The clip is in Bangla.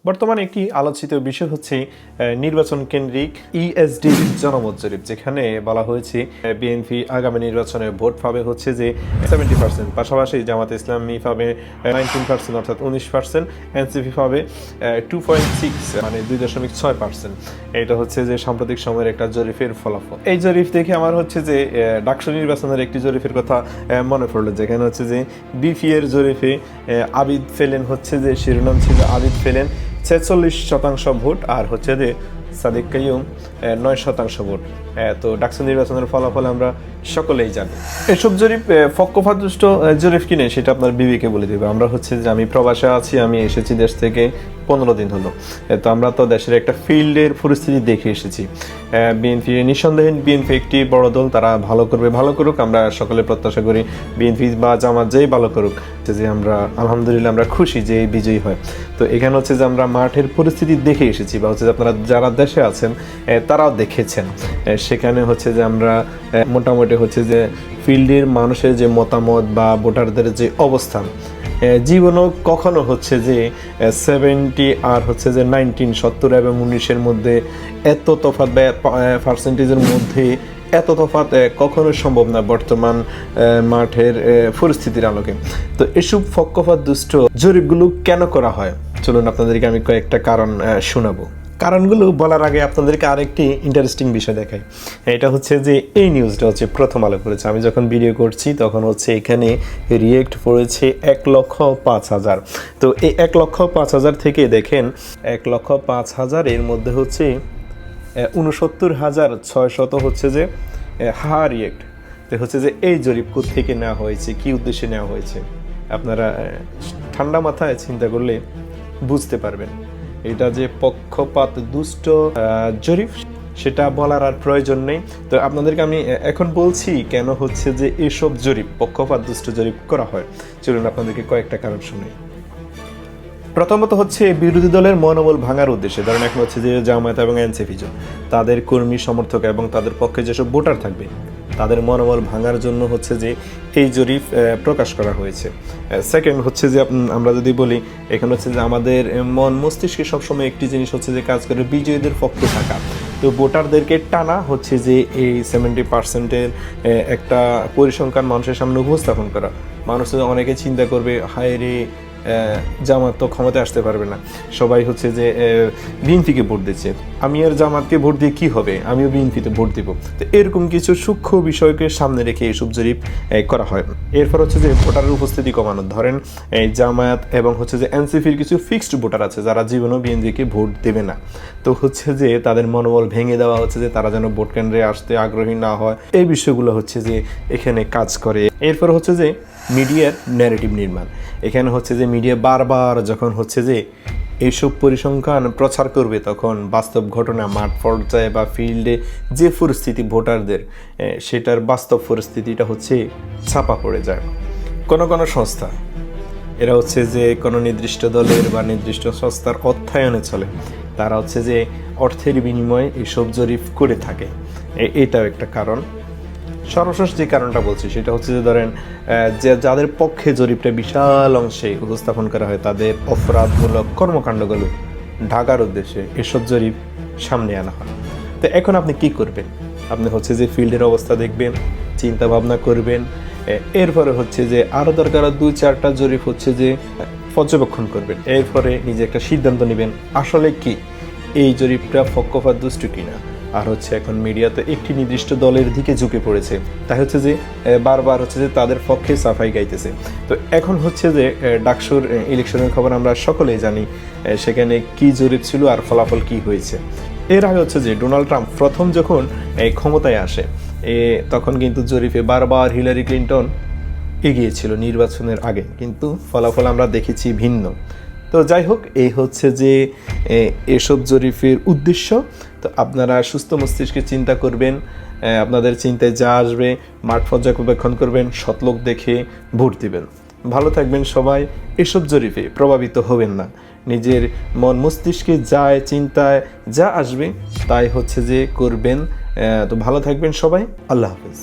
বর্তমানে একটি আলোচিত বিষয় হচ্ছে নির্বাচন কেন্দ্রিক ইএসডি জনমত জরিপ, যেখানে বলা হয়েছে বিএনপি আগামী নির্বাচনে ভোট পাবে হচ্ছে যে 70%, পাশাপাশি জামাত ইসলামী পাবে 19%, অর্থাৎ 19%, এনসিপি পাবে 2.6 মানে 2.6%। এটা হচ্ছে যে সাম্প্রতিক সময়ের একটা জরিপের ফলাফল। এই জরিপ দেখে আমার হচ্ছে যে ডাকসু নির্বাচনের একটি জরিপের কথা মনে পড়লো, যেখানে হচ্ছে যে বিপি এর জরিপে আবিদ ফেলেন হচ্ছে যে শিরোনাম ছিল আবিদ ফেলেন 46% ভোট, আর হচ্ছে যে সাদিক কাইয়ুম 9% ভোট। তো ডাকসু নির্বাচনের ফলাফল আমরা সকলেই জানি। এসব জরিপ পক্ষপাতদুষ্ট জরিপ কিনে সেটা আপনার বিবেকে বলে দেবে। আমরা হচ্ছে যে আমি প্রবাসে আছি, আমি এসেছি দেশ থেকে 15 দিন হলো। তো আমরা তো দেশের একটা ফিল্ডের পরিস্থিতি দেখে এসেছি। বিএনপি নিঃসন্দেহে বিএনপি একটি বড় দল, তারা ভালো করবে, ভালো করুক, আমরা সকলে প্রত্যাশা করি। বিএনপি বা জামাত যেই ভালো করুক, যে আমরা আলহামদুলিল্লাহ আমরা খুশি যে বিজয়ী হয়। তো এখানে হচ্ছে যে আমরা মাঠের পরিস্থিতি দেখে এসেছি, বা হচ্ছে যে আপনারা যারা দেশে আছেন তারাও দেখেছেন। সেখানে হচ্ছে যে আমরা মোটামুটি হচ্ছে যে ফিল্ডের মানুষের যে মতামত বা ভোটারদের যে অবস্থান, জীবনও কখনো হচ্ছে যে 70 আর হচ্ছে যে 19, 70 এবং 19-এর মধ্যে এত তফাৎ বা পার্সেন্টেজের মধ্যে এত তফাৎ কখনো সম্ভব না বর্তমান মাঠের পরিস্থিতির আলোকে। তো এসব পক্ষপাত দুষ্ট জরিপগুলো কেন করা হয়, চলুন আপনাদেরকে আমি কয়েকটা কারণ শোনাবো। কারণগুলো বলার আগে আপনাদেরকে আরেকটি ইন্টারেস্টিং বিষয় দেখাই। এটা হচ্ছে যে এই নিউজটা হচ্ছে প্রথম আলো করেছে। আমি যখন ভিডিও করছি তখন হচ্ছে এখানে রিয়েক্ট পড়েছে 1,05,000। তো এই 1,05,000 থেকে দেখেন 1,05,000 এর মধ্যে হচ্ছে 69,600 হচ্ছে যে রিয়েক্ট। তো হচ্ছে যে এই জরিপ থেকে নেওয়া হয়েছে, কি উদ্দেশ্যে নেওয়া হয়েছে, আপনারা ঠান্ডা মাথায় চিন্তা করলে বুঝতে পারবেন। এটা যে পক্ষপাত দুষ্ট জরিপ সেটা বলার আর প্রয়োজন নেই। তো আপনাদেরকে আমি এখন বলছি কেন হচ্ছে যে এসব জরিপ পক্ষপাত দুষ্ট জরিপ করা হয়। চলুন আপনাদেরকে কয়েকটা কারণ শুনি। প্রথমত হচ্ছে বিরোধী দলের মনোবল ভাঙার উদ্দেশ্যে। ধরেন এখন হচ্ছে যে জামায়াত এবং এনসিপি তাদের কর্মী সমর্থক এবং তাদের পক্ষে যেসব ভোটার থাকবে তাদের মনোবল ভাঙার জন্য হচ্ছে যে এই জরিপ প্রকাশ করা হয়েছে। সেকেন্ড হচ্ছে যে আমরা যদি বলি, এখানে হচ্ছে যে আমাদের মন মস্তিষ্কে সবসময় একটি জিনিস হচ্ছে যে কাজ করে বিজয়ীদের পক্ষে থাকা। তো ভোটারদেরকে টানা হচ্ছে যে এই 70%-এর একটা পরিসংখ্যান মানুষের সামনে উপস্থাপন করা। মানুষ অনেকে চিন্তা করবে, হায় রে জামাত তো ক্ষমতায় আসতে পারবে না, সবাই হচ্ছে যে বিএনপিকে ভোট দিচ্ছে, আমি আর জামাতকে ভোট দিয়ে কী হবে, আমিও বিএনপিতে ভোট দিব। তো এরকম কিছু সূক্ষ্ম বিষয়কে সামনে রেখে এইসব জরিপ করা হয়। এরপর হচ্ছে যে ভোটারের উপস্থিতি কমানো। ধরেন জামায়াত এবং হচ্ছে যে এনসিপির কিছু ফিক্সড ভোটার আছে যারা জীবনেও বিএনপিকে ভোট দেবে না। তো হচ্ছে যে তাদের মনোবল ভেঙে দেওয়া হচ্ছে যে তারা যেন ভোট কেন্দ্রে আসতে আগ্রহী না হয়, এই বিষয়গুলো হচ্ছে যে এখানে কাজ করে। এরপর হচ্ছে যে মিডিয়ার ন্যারেটিভ নির্মাণ। এখানে হচ্ছে যে মিডিয়া বারবার যখন হচ্ছে যে এইসব পরিসংখ্যান প্রচার করবে, তখন বাস্তব ঘটনা মাঠ পর্যায়ে বা ফিল্ডে যে পরিস্থিতি ভোটারদের, সেটার বাস্তব পরিস্থিতিটা হচ্ছে ছাপা পড়ে যায়। কোনো সংস্থা, এরা হচ্ছে যে কোনো নির্দিষ্ট দলের বা নির্দিষ্ট সংস্থার অর্থায়নে চলে, তারা হচ্ছে যে অর্থের বিনিময়ে এইসব জরিপ করে থাকে। এটাও একটা কারণ। সর্বশেষ যে কারণটা বলছি সেটা হচ্ছে যে ধরেন যে যাদের পক্ষে জরিপটা বিশাল অংশে উপস্থাপন করা হয়, তাদের অপরাধমূলক কর্মকাণ্ডগুলো ঢাকার উদ্দেশ্যে এসব জরিপ সামনে আনা হয়। তো এখন আপনি কি করবেন? আপনি হচ্ছে যে ফিল্ডের অবস্থা দেখবেন, চিন্তা ভাবনা করবেন, এরপরে হচ্ছে যে আরও দরকার 2-4টা জরিপ হচ্ছে যে পর্যবেক্ষণ করবেন, এরপরে নিজে একটা সিদ্ধান্ত নেবেন আসলে কি এই জরিপটা পক্ষপাত দুষ্ট কিনা। আর হচ্ছে এখন মিডিয়া তো একটি নির্দিষ্ট দলের দিকে ঝুঁকে পড়েছে, তাই হচ্ছে যে বারবার হচ্ছে যে তাদের পক্ষে সাফাই গাইতেছে। তো এখন হচ্ছে যে ডাকসুর ইলেকশনের খবর আমরা সকলেই জানি, সেখানে কি জরিপ ছিল আর ফলাফল কি হয়েছে। এর আগে হচ্ছে যে ডোনাল্ড ট্রাম্প প্রথম যখন ক্ষমতায় আসে, তখন কিন্তু জরিপে বারবার হিলারি ক্লিন্টন এগিয়েছিল নির্বাচনের আগে, কিন্তু ফলাফল আমরা দেখেছি ভিন্ন। তো যাই হোক, এই হচ্ছে যে এসব জরিপের উদ্দেশ্য। তো আপনারা সুস্থ মস্তিষ্কে চিন্তা করবেন, আপনাদের চিন্তায় যা আসবে মাঠ পর্যবেক্ষণ করবেন, সৎলোক দেখে ভোট দিবেন। ভালো থাকবেন সবাই, এসব জরিপে প্রভাবিত হবেন না। নিজের মন মস্তিষ্কে যায় চিন্তায় যা আসবে তাই হচ্ছে যে করবেন। তো ভালো থাকবেন সবাই, আল্লাহ হাফেজ।